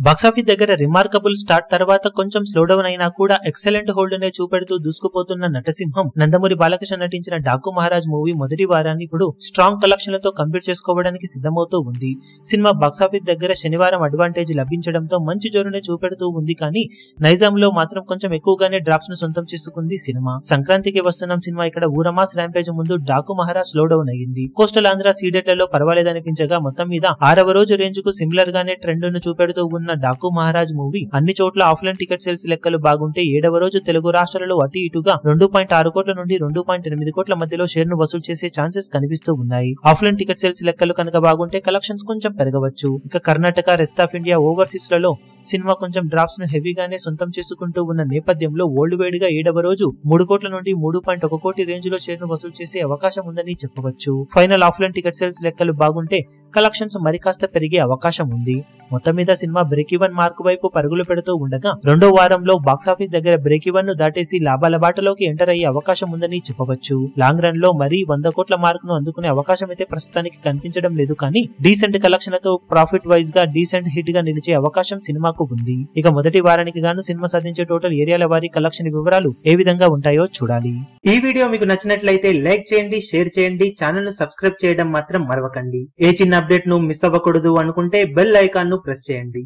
Box office దగ్గర remarkable start తర్వాత కొంచెం స్లో డౌన్ అయినా కూడా ఎక్సలెంట్ హోల్డ్ నే చూపెడుతూ దూసుకుపోతున్న నటసింహం నందమూరి బాలకృష్ణ నటించిన డాకు మహారాజ్ మూవీ మొదటి వారాన్ని ఇప్పుడు స్ట్రాంగ్ కలెక్షన్లతో కంప్లీట్ చేసుకోవడానికి సిద్ధమవుతూ ఉంది. సినిమా బాక్సాఫీస్ దగ్గర శనివారం అడ్వాంటేజ్ లభించడంతో మంచి జోరునే చూపెడుతూ ఉంది. కానీ నైజాంలో మాత్రం కొంచెం ఎక్కువగానే డ్రాప్స్ ను సొంతం చేసుకుంది సినిమా. సంక్రాంతికి వస్తున్న సినిమా ఇక్కడ ఊరమాస్ ర్యాంపేజ్ ముందు డాకు మహారాజ్ స్లో డౌన్ అయింది. కోస్టల్ ఆంధ్ర సీడెట్లలో పర్వాలేదనిపించగా మొత్తం మీద 6వ రోజు రేంజ్ కు సిమిలర్ గానే ట్రెండ్ ను చూపెడుతూ ఉన్న డాకు మహారాజ్ మూవీ అన్ని చోట్ల ఆఫ్లైన్ టికెట్ సేల్స్ లెక్కలు బాగుంటే 7వ రోజు తెలుగు రాష్ట్రాలలో అటు ఇటుగా 2.6 కోట్ల నుండి 2.8 కోట్ల మధ్యలో షేర్ ను వసూలు చేసే ఛాన్సెస్ కనిపిస్తూ ఉన్నాయి. ఆఫ్లైన్ టికెట్ సేల్స్ లెక్కలు కనుక బాగుంటే కలెక్షన్స్ కొంచెం పెరగవచ్చు. ఇక Karnataka, rest of India, overseas లలో సినిమా కొంచెం డ్రాప్స్ ను హెవీగానే సొంతం చేసుకుంటూ ఉన్న నేపథ్యంలో వరల్డ్ వైడ్ గా 7వ రోజు 3 కోట్ల నుండి 3.1 కోటి రేంజ్ లో షేర్ ను వసూలు చేసే అవకాశం ఉందని చెప్పవచ్చు. ఫైనల్ ఆఫ్లైన్ టికెట్ సేల్స్ లెక్కలు బాగుంటే కలెక్షన్స్ మరి కాస్త పెరిగే అవకాశం ఉంది. మొత్తం మీద సినిమా బ్రేక్ ఈవెన్ మార్క్ వైపు పరుగులు పెడుతూ ఉండగా రెండో వారంలో బాక్సాఫీస్ దగ్గర బ్రేక్ ఈవెన్ ను దాటేసి లాభాల బాటలోకి ఎంటర్ అయ్యే అవకాశం ఉందని చెప్పవచ్చు. లాంగ్ రన్ లో మరీ 100 కోట్ల మార్క్ ను అందుకునే అవకాశం అయితే ప్రస్తుతానికి కనిపించడం లేదు. కానీ డీసెంట్ కలెక్షన్లతో ప్రాఫిట్ వైజ్ గా డీసెంట్ హిట్ గా నిలిచే అవకాశం సినిమాకు ఉంది. ఇక మొదటి వారానికి గాను సినిమా సాధించే టోటల్ ఏరియాల వారి కలెక్షన్ వివరాలు ఏ విధంగా ఉంటాయో చూడాలి. ఈ వీడియో మీకు నచ్చినట్లయితే లైక్ చేయండి, షేర్ చేయండి, ఛానల్ ను సబ్స్క్రైబ్ చేయడం మాత్రం మరవకండి. ఏ చిన్న అప్డేట్ ను మిస్ అవ్వకూడదు అనుకుంటే బెల్ ఐకాన్ ను ప్రెస్ చేయండి.